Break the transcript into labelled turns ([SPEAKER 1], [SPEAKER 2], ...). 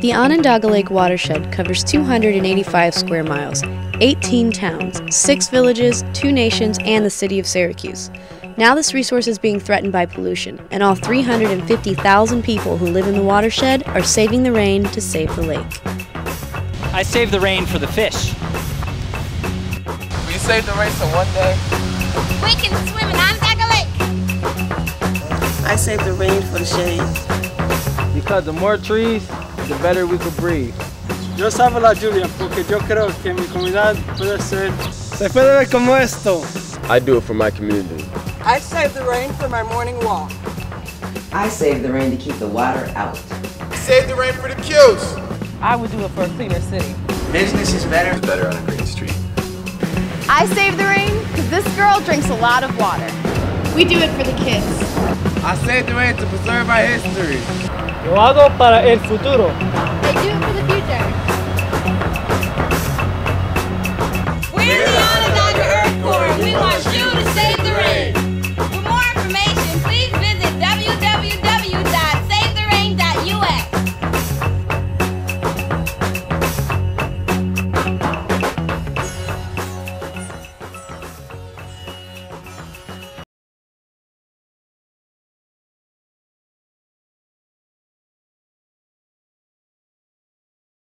[SPEAKER 1] The Onondaga Lake watershed covers 285 square miles, 18 towns, 6 villages, 2 nations, and the city of Syracuse. Now this resource is being threatened by pollution, and all 350,000 people who live in the watershed are saving the rain to save the lake.
[SPEAKER 2] I save the rain for the fish.
[SPEAKER 3] We save the rain so one day
[SPEAKER 4] we can swim in Onondaga Lake.
[SPEAKER 5] I save the rain for the shade.
[SPEAKER 6] Because the more trees, the better we could breathe.
[SPEAKER 7] Yo salvo la lluvia porque yo creo que mi comunidad puede ser. Se puede ver como esto.
[SPEAKER 8] I do it for my community.
[SPEAKER 5] I save the rain for my morning walk.
[SPEAKER 9] I save the rain to keep the water out.
[SPEAKER 3] Save the rain for the queues.
[SPEAKER 5] I would do it for a cleaner city.
[SPEAKER 3] Business is better. It's better on a green street.
[SPEAKER 4] I save the rain because this girl drinks a lot of water. We do it for the kids.
[SPEAKER 3] I save the rain to preserve our history.
[SPEAKER 7] Lo hago para el futuro.